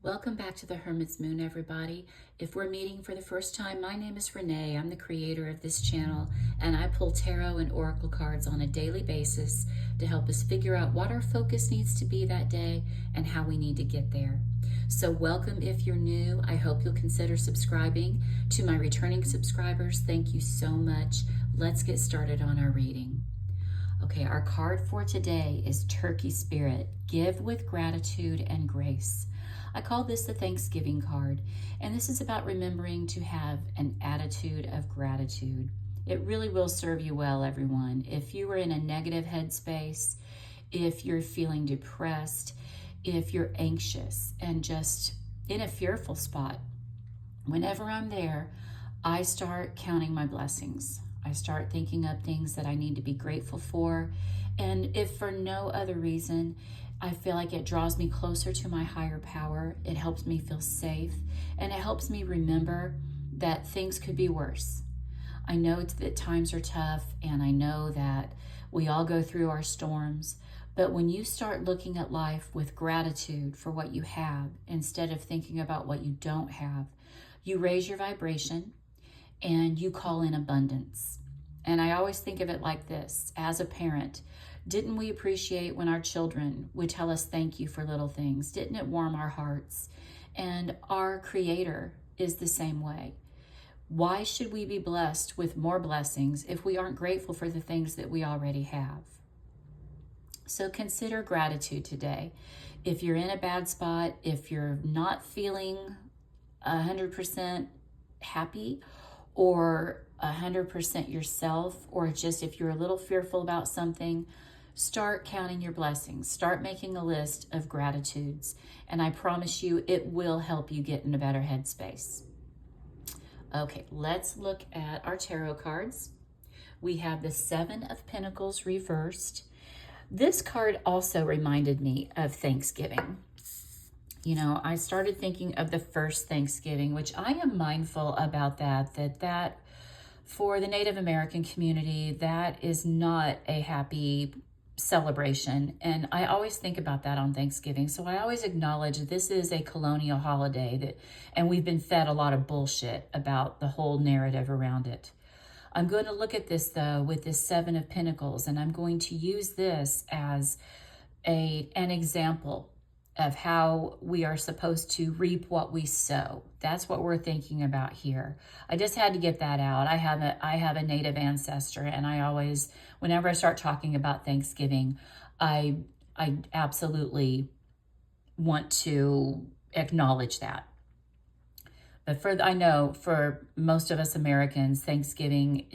Welcome back to the Hermit's Moon, everybody. If we're meeting for the first time, my name is Renee. I'm the creator of this channel, and I pull tarot and oracle cards on a daily basis to help us figure out what our focus needs to be that day and how we need to get there. So welcome if you're new. I hope you'll consider subscribing. To my returning subscribers, thank you so much. Let's get started on our reading. Okay, our card for today is Turkey Spirit. Give with gratitude and grace. I call this the Thanksgiving card, and this is about remembering to have an attitude of gratitude. It really will serve you well, everyone. If you are in a negative headspace, if you're feeling depressed, if you're anxious and just in a fearful spot, whenever I'm there, I start counting my blessings. I start thinking up things that I need to be grateful for. And if for no other reason, I feel like it draws me closer to my higher power. It helps me feel safe, and it helps me remember that things could be worse. I know that times are tough, and I know that we all go through our storms, but when you start looking at life with gratitude for what you have instead of thinking about what you don't have, you raise your vibration and you call in abundance. And I always think of it like this: as a parent, didn't we appreciate when our children would tell us thank you for little things? Didn't it warm our hearts? And our Creator is the same way. Why should we be blessed with more blessings if we aren't grateful for the things that we already have? So consider gratitude today. If you're in a bad spot, if you're not feeling 100% happy or 100% yourself, or just if you're a little fearful about something, start counting your blessings. Start making a list of gratitudes, and I promise you it will help you get in a better headspace. Okay, let's look at our tarot cards. We have the Seven of Pentacles reversed. This card also reminded me of Thanksgiving. You know, I started thinking of the first Thanksgiving, which I am mindful about that for the Native American community, that is not a happy celebration. And I always think about that on Thanksgiving. So I always acknowledge this is a colonial holiday and we've been fed a lot of bullshit about the whole narrative around it. I'm going to look at this though with this Seven of Pentacles, and I'm going to use this as an example of how we are supposed to reap what we sow. That's what we're thinking about here. I just had to get that out. I have a Native ancestor, and I always, whenever I start talking about Thanksgiving, I absolutely want to acknowledge that. But I know for most of us Americans, Thanksgiving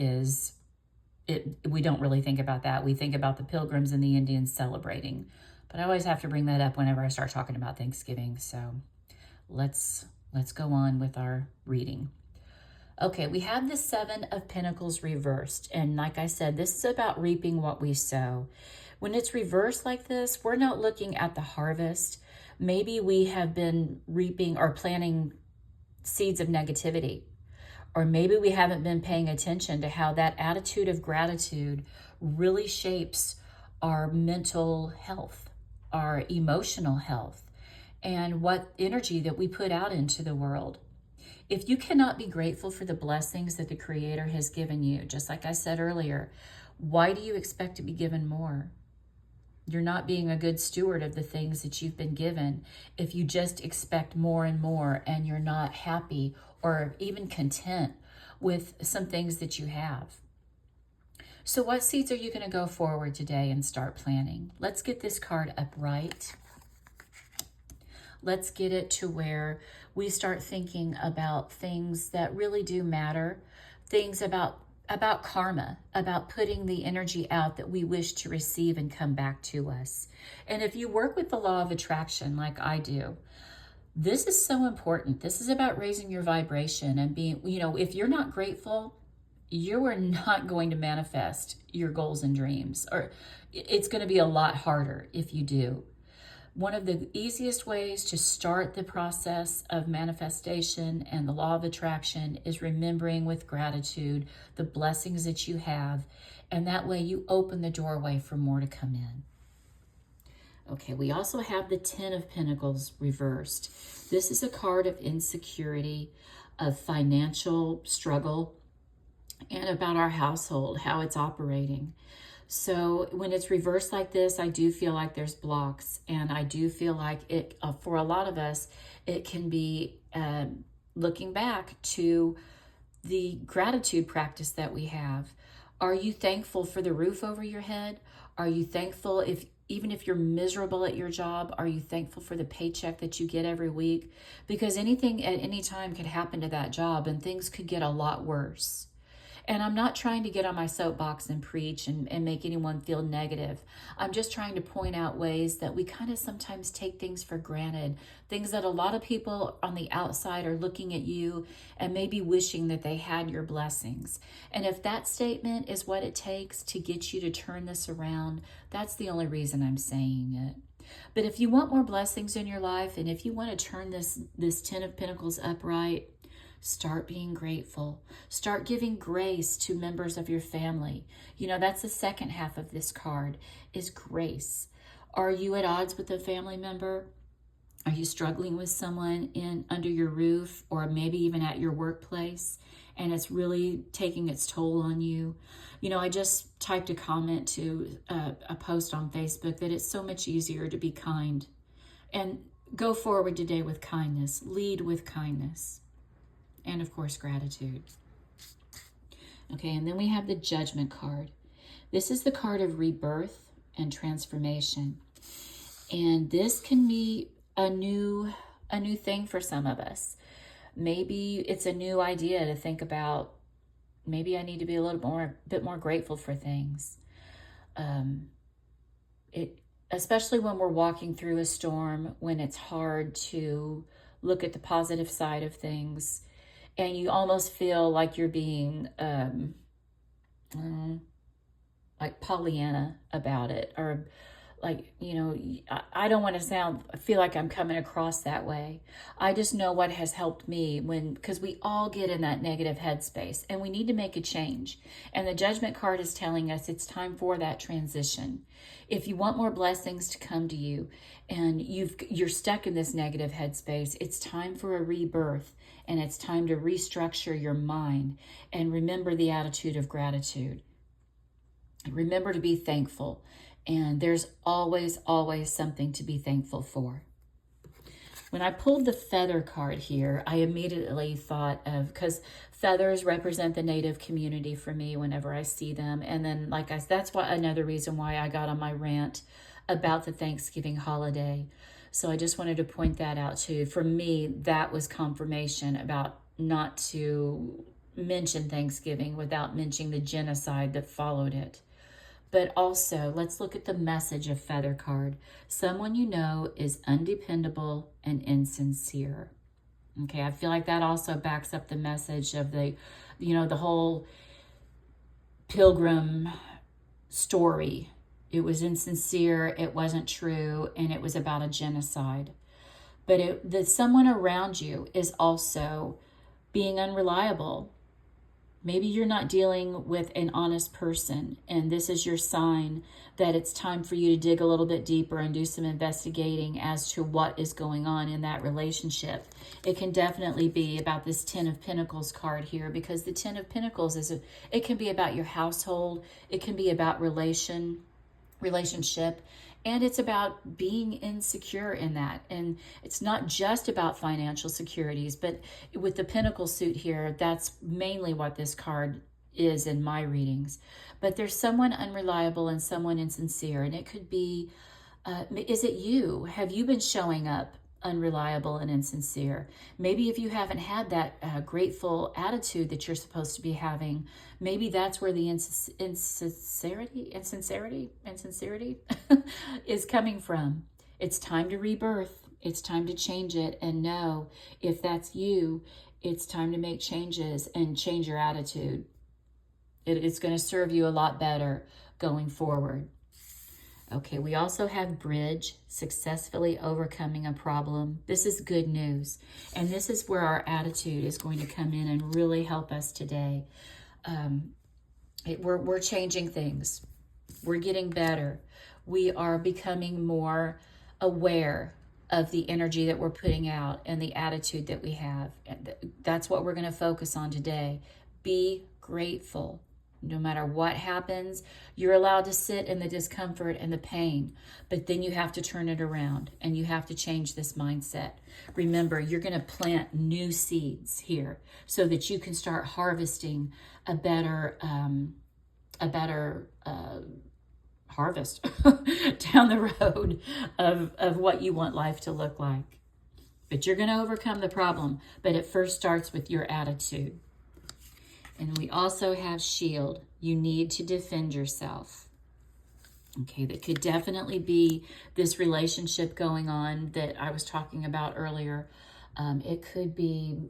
we don't really think about that. We think about the Pilgrims and the Indians celebrating. But I always have to bring that up whenever I start talking about Thanksgiving. So let's go on with our reading. Okay, we have the Seven of Pentacles reversed. And like I said, this is about reaping what we sow. When it's reversed like this, we're not looking at the harvest. Maybe we have been reaping or planting seeds of negativity. Or maybe we haven't been paying attention to how that attitude of gratitude really shapes our mental health, our emotional health, and what energy that we put out into the world. If you cannot be grateful for the blessings that the Creator has given you, just like I said earlier, why do you expect to be given more? You're not being a good steward of the things that you've been given if you just expect more and more and you're not happy or even content with some things that you have. So what seeds are you going to go forward today and start planting? Let's get this card upright. Let's get it to where we start thinking about things that really do matter, things about karma, about putting the energy out that we wish to receive and come back to us. And if you work with the law of attraction like I do, this is so important. This is about raising your vibration and being, if you're not grateful, you are not going to manifest your goals and dreams, or it's going to be a lot harder if you do. One of the easiest ways to start the process of manifestation and the law of attraction is remembering with gratitude the blessings that you have, and that way you open the doorway for more to come in. Okay, we also have the Ten of Pentacles reversed. This is a card of insecurity, of financial struggle, and about our household, how it's operating. So when it's reversed like this, I do feel like there's blocks, and I do feel like it, for a lot of us, it can be looking back to the gratitude practice that we have. Are you thankful for the roof over your head? Are you thankful even if you're miserable at your job, are you thankful for the paycheck that you get every week? Because anything at any time could happen to that job and things could get a lot worse. And I'm not trying to get on my soapbox and preach and make anyone feel negative. I'm just trying to point out ways that we kind of sometimes take things for granted. Things that a lot of people on the outside are looking at you and maybe wishing that they had your blessings. And if that statement is what it takes to get you to turn this around, that's the only reason I'm saying it. But if you want more blessings in your life, and if you want to turn this Ten of Pentacles upright, start being grateful. Start giving grace to members of your family. You know, that's the second half of this card, is grace. Are you at odds with a family member? Are you struggling with someone under your roof, or maybe even at your workplace, and it's really taking its toll on you? You know, I just typed a comment to a post on Facebook that it's so much easier to be kind. And go forward today with kindness. Lead with kindness. And of course, gratitude. Okay, and then we have the Judgment card. This is the card of rebirth and transformation. And this can be a new thing for some of us. Maybe it's a new idea to think about. Maybe I need to be a bit more grateful for things. Especially when we're walking through a storm, when it's hard to look at the positive side of things. And you almost feel like you're being like Pollyanna about it, or like, you know, I don't want to feel like I'm coming across that way. I just know what has helped me because we all get in that negative headspace and we need to make a change. And the Judgment card is telling us it's time for that transition. If you want more blessings to come to you and you're stuck in this negative headspace, it's time for a rebirth, and it's time to restructure your mind and remember the attitude of gratitude. Remember to be thankful. And there's always, always something to be thankful for. When I pulled the Feather card here, I immediately thought of, because feathers represent the Native community for me whenever I see them. And then, that's another reason why I got on my rant about the Thanksgiving holiday. So I just wanted to point that out too. For me, that was confirmation about not to mention Thanksgiving without mentioning the genocide that followed it. But also, let's look at the message of Feather card. Someone you know is undependable and insincere. Okay, I feel like that also backs up the message of the whole Pilgrim story. It was insincere, it wasn't true, and it was about a genocide. But someone around you is also being unreliable. Maybe you're not dealing with an honest person, and this is your sign that it's time for you to dig a little bit deeper and do some investigating as to what is going on in that relationship. It can definitely be about this Ten of Pentacles card here, because the Ten of Pentacles it can be about your household, it can be about relationship, and it's about being insecure in that. And it's not just about financial securities, but with the Pentacle suit here, that's mainly what this card is in my readings. But there's someone unreliable and someone insincere, and it could be, is it you? Have you been showing up unreliable and insincere? Maybe if you haven't had that grateful attitude that you're supposed to be having, maybe that's where the insincerity is coming from. It's time to rebirth. It's time to change it, and know if that's you, it's time to make changes and change your attitude. It's going to serve you a lot better going forward. Okay, we also have Bridge, successfully overcoming a problem. This is good news. And this is where our attitude is going to come in and really help us today. We're changing things. We're getting better. we are becoming more aware of the energy that we're putting out and the attitude that we have. And that's what we're going to focus on today. Be grateful. No matter what happens, you're allowed to sit in the discomfort and the pain, but then you have to turn it around and you have to change this mindset. Remember, you're going to plant new seeds here so that you can start harvesting a better harvest down the road of what you want life to look like. But you're going to overcome the problem, but it first starts with your attitude. And we also have shield. You need to defend yourself. Okay, that could definitely be this relationship going on that I was talking about earlier. It could be,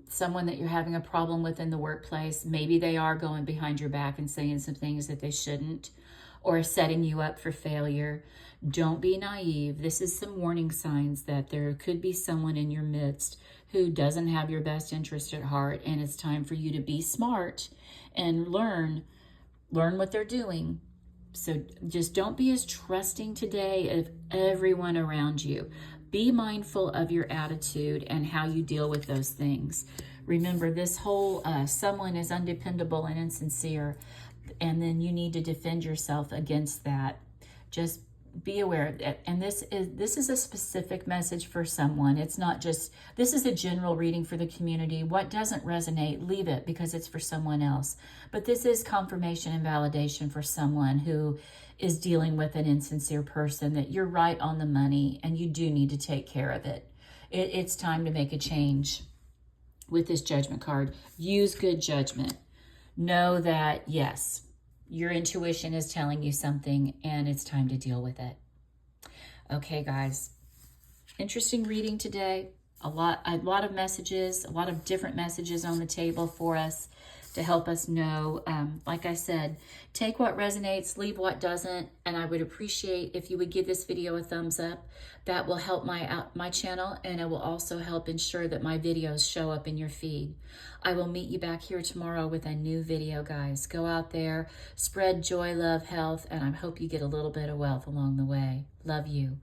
someone that you're having a problem with in the workplace. Maybe they are going behind your back and saying some things that they shouldn't, or setting you up for failure. Don't be naive. This is some warning signs that there could be someone in your midst who doesn't have your best interest at heart, and it's time for you to be smart and learn what they're doing. So just don't be as trusting today of everyone around you. Be mindful of your attitude and how you deal with those things. Remember, this whole someone is undependable and insincere, and then you need to defend yourself against that. Just be aware of that. And this is a specific message for someone. It's not just, this is a general reading for the community. What doesn't resonate, leave it, because it's for someone else. But this is confirmation and validation for someone who is dealing with an insincere person, that you're right on the money and you do need to take care of it. It's time to make a change with this Judgment card. Use good judgment. Know that, yes, your intuition is telling you something and it's time to deal with it. Okay, guys. Interesting reading today. A lot of messages, a lot of different messages on the table for us to help us know. Like I said, take what resonates, leave what doesn't, and I would appreciate if you would give this video a thumbs up. That will help my channel, and it will also help ensure that my videos show up in your feed. I will meet you back here tomorrow with a new video, guys. Go out there, spread joy, love, health, and I hope you get a little bit of wealth along the way. Love you.